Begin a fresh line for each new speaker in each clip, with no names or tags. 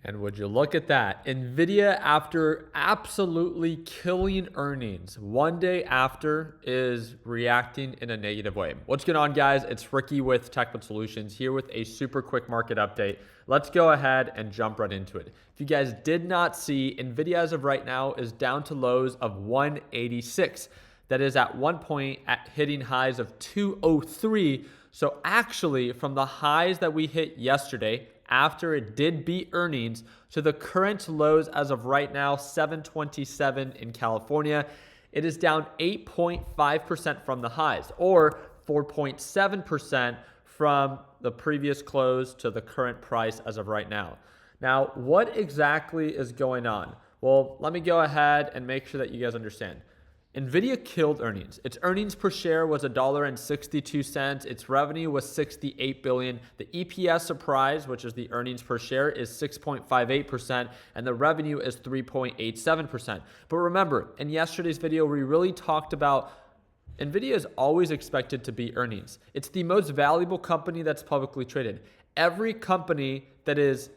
And would you look at that? Nvidia, after absolutely killing earnings, one day after is reacting in a negative way. What's going on, guys? It's Ricky with TechBud Solutions here with a super quick market update. Let's go ahead and jump right into it. If you guys did not see, Nvidia as of right now is down to lows of 186. That is at one point at hitting highs of 203. So actually, from the highs that we hit yesterday, after it did beat earnings, to the current lows as of right now, 727 in California, it is down 8.5% from the highs, or 4.7% from the previous close to the current price as of right now. Now, what exactly is going on? Well, let me go ahead and make sure that you guys understand. Nvidia killed earnings. Its earnings per share was $1.62. Its revenue was $68 billion. The EPS surprise, which is the earnings per share, is 6.58%, and the revenue is 3.87%. But remember, in yesterday's video, we really talked about Nvidia is always expected to beat earnings. It's the most valuable company that's publicly traded. Every company that is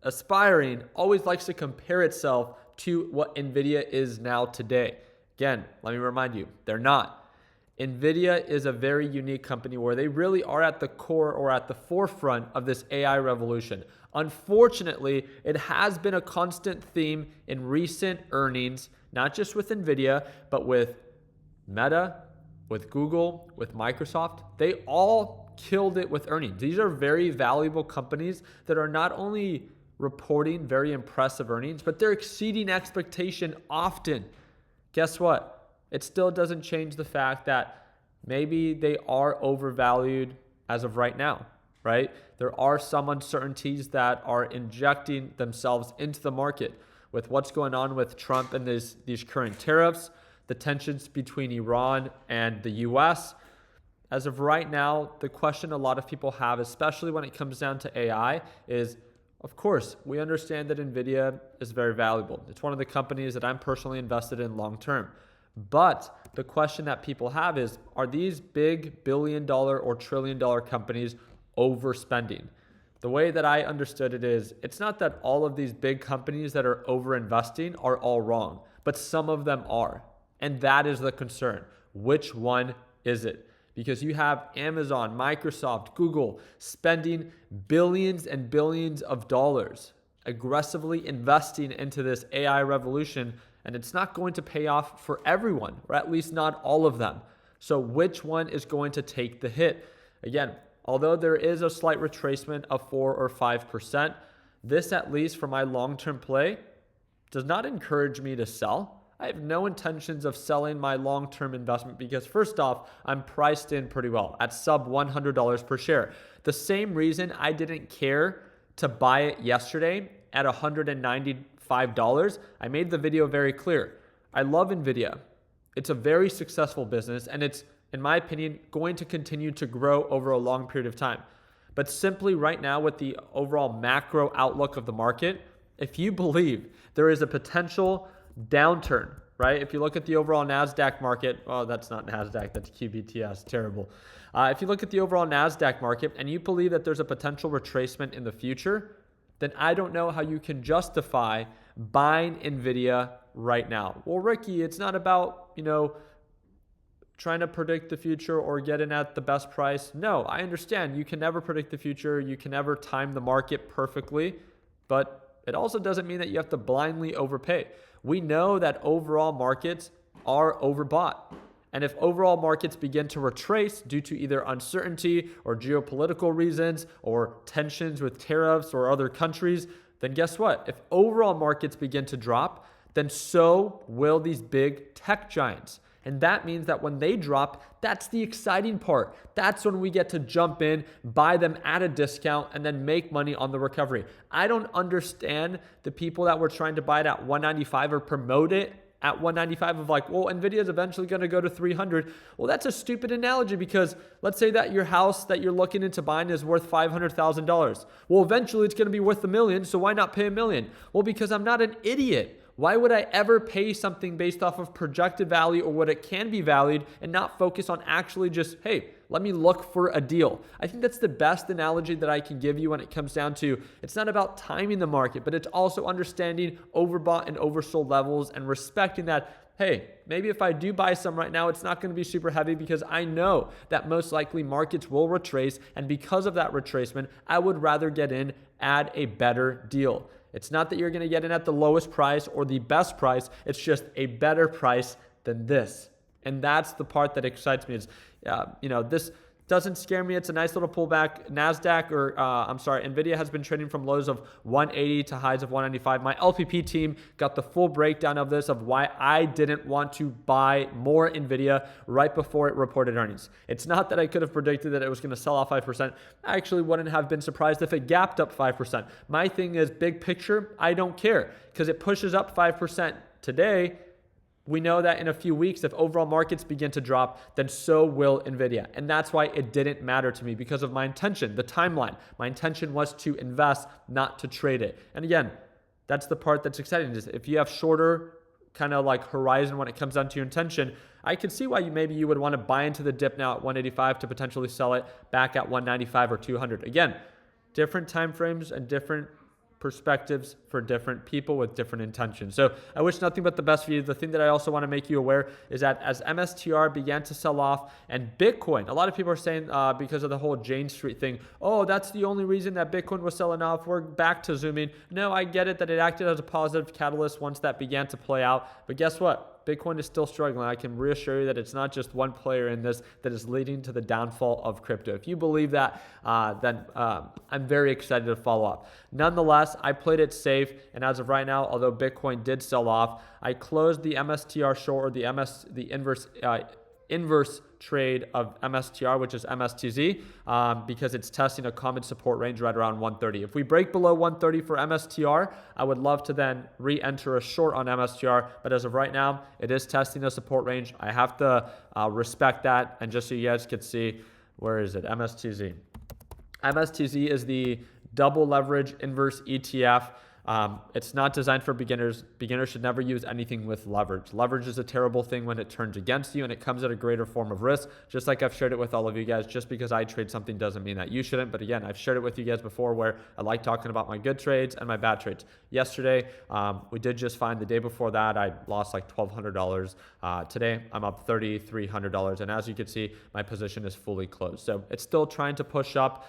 aspiring always likes to compare itself to what Nvidia is now today. Again, let me remind you, they're not. Nvidia is a very unique company where they really are at the core or at the forefront of this AI revolution. Unfortunately, it has been a constant theme in recent earnings, not just with Nvidia, but with Meta, with Google, with Microsoft. They all killed it with earnings. These are very valuable companies that are not only reporting very impressive earnings, but they're exceeding expectation often. Guess what? It still doesn't change the fact that maybe they are overvalued as of right now, right? There are some uncertainties that are injecting themselves into the market with what's going on with Trump and these current tariffs, the tensions between Iran and the US. As of right now, the question a lot of people have, especially when it comes down to AI, is, of course, we understand that Nvidia is very valuable. It's one of the companies that I'm personally invested in long term. But the question that people have is, are these big billion-dollar or trillion-dollar companies overspending? The way that I understood it is, it's not that all of these big companies that are overinvesting are all wrong, but some of them are. And that is the concern. Which one is it? Because you have Amazon, Microsoft, Google spending billions and billions of dollars aggressively investing into this AI revolution, and it's not going to pay off for everyone, or at least not all of them. So which one is going to take the hit? Again, although there is a slight retracement of 4 or 5%, this, at least for my long-term play, does not encourage me to sell. I have no intentions of selling my long-term investment because, first off, I'm priced in pretty well at sub $100 per share. The same reason I didn't care to buy it yesterday at $195, I made the video very clear. I love Nvidia. It's a very successful business, and it's, in my opinion, going to continue to grow over a long period of time. But simply right now, with the overall macro outlook of the market, if you believe there is a potential downturn, right? If you look at the overall NASDAQ market, oh, that's not NASDAQ, that's QBTS, terrible. If you look at the overall NASDAQ market and you believe that there's a potential retracement in the future, then I don't know how you can justify buying Nvidia right now. Well, Ricky, it's not about, trying to predict the future or get in at the best price. No, I understand. You can never predict the future. You can never time the market perfectly, but it also doesn't mean that you have to blindly overpay. We know that overall markets are overbought. And if overall markets begin to retrace due to either uncertainty or geopolitical reasons or tensions with tariffs or other countries, then guess what? If overall markets begin to drop, then so will these big tech giants. And that means that when they drop, that's the exciting part. That's when we get to jump in, buy them at a discount, and then make money on the recovery. I don't understand the people that were trying to buy it at 195 or promote it at 195 of like, well, Nvidia is eventually going to go to 300. Well, that's a stupid analogy because let's say that your house that you're looking into buying is worth $500,000. Well, eventually it's going to be worth $1 million. So why not pay $1 million? Well, because I'm not an idiot. Why would I ever pay something based off of projected value or what it can be valued and not focus on actually just, hey, let me look for a deal. I think that's the best analogy that I can give you when it comes down to, it's not about timing the market, but it's also understanding overbought and oversold levels and respecting that. Hey, maybe if I do buy some right now, it's not going to be super heavy because I know that most likely markets will retrace. And because of that retracement, I would rather get in at a better deal. It's not that you're going to get in at the lowest price or the best price. It's just a better price than this. And that's the part that excites me is, this doesn't scare me. It's a nice little pullback. Nvidia has been trading from lows of 180 to highs of 195. My LPP team got the full breakdown of this, of why I didn't want to buy more Nvidia right before it reported earnings. It's not that I could have predicted that it was going to sell off 5%. I actually wouldn't have been surprised if it gapped up 5%. My thing is big picture, I don't care because it pushes up 5% today. We know that in a few weeks, if overall markets begin to drop, then so will Nvidia. And that's why it didn't matter to me because of my intention, the timeline. My intention was to invest, not to trade it. And again, that's the part that's exciting. Is if you have shorter kind of like horizon when it comes down to your intention, I can see why maybe you would want to buy into the dip now at 185 to potentially sell it back at 195 or 200. Again, different time frames and different perspectives for different people with different intentions. So I wish nothing but the best for you. The thing that I also want to make you aware is that as MSTR began to sell off and Bitcoin, a lot of people are saying because of the whole Jane Street thing, oh, that's the only reason that Bitcoin was selling off. We're back to zooming. No, I get it that it acted as a positive catalyst once that began to play out. But guess what? Bitcoin is still struggling. I can reassure you that it's not just one player in this that is leading to the downfall of crypto. If you believe that, then I'm very excited to follow up. Nonetheless, I played it safe, and as of right now, although Bitcoin did sell off, I closed the MSTR short, or the inverse trade of MSTR, which is MSTZ, because it's testing a common support range right around 130. If we break below 130 for MSTR, I would love to then re-enter a short on MSTR, but as of right now, it is testing a support range. I have to respect that, and just so you guys could see, where is it? MSTZ. MSTZ is the double leverage inverse ETF. It's not designed for beginners. Beginners should never use anything with leverage. Leverage is a terrible thing when it turns against you and it comes at a greater form of risk. Just like I've shared it with all of you guys, just because I trade something doesn't mean that you shouldn't. But again, I've shared it with you guys before where I like talking about my good trades and my bad trades. Yesterday, we did just fine. The day before that, I lost like $1,200. Today, I'm up $3,300. And as you can see, my position is fully closed. So it's still trying to push up.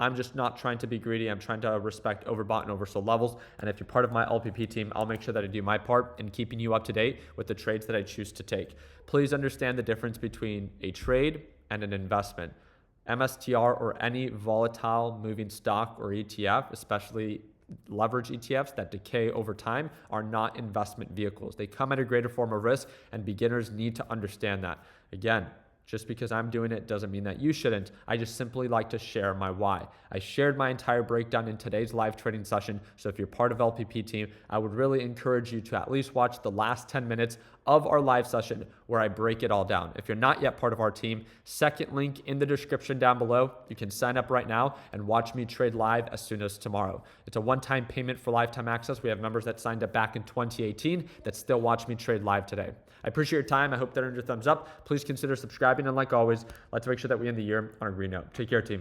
I'm just not trying to be greedy. I'm trying to respect overbought and oversold levels. And if you're part of my LPP team, I'll make sure that I do my part in keeping you up to date with the trades that I choose to take. Please understand the difference between a trade and an investment. MSTR or any volatile moving stock or ETF, especially leverage ETFs that decay over time, are not investment vehicles. They come at a greater form of risk, and beginners need to understand that. Again, just because I'm doing it doesn't mean that you shouldn't. I just simply like to share my why. I shared my entire breakdown in today's live trading session. So if you're part of LPP team, I would really encourage you to at least watch the last 10 minutes of our live session where I break it all down. If you're not yet part of our team, second link in the description down below. You can sign up right now and watch me trade live as soon as tomorrow. It's a one-time payment for lifetime access. We have members that signed up back in 2018 that still watch me trade live today. I appreciate your time. I hope that earned your thumbs up. Please consider subscribing. And like always, let's make sure that we end the year on a green note. Take care, team.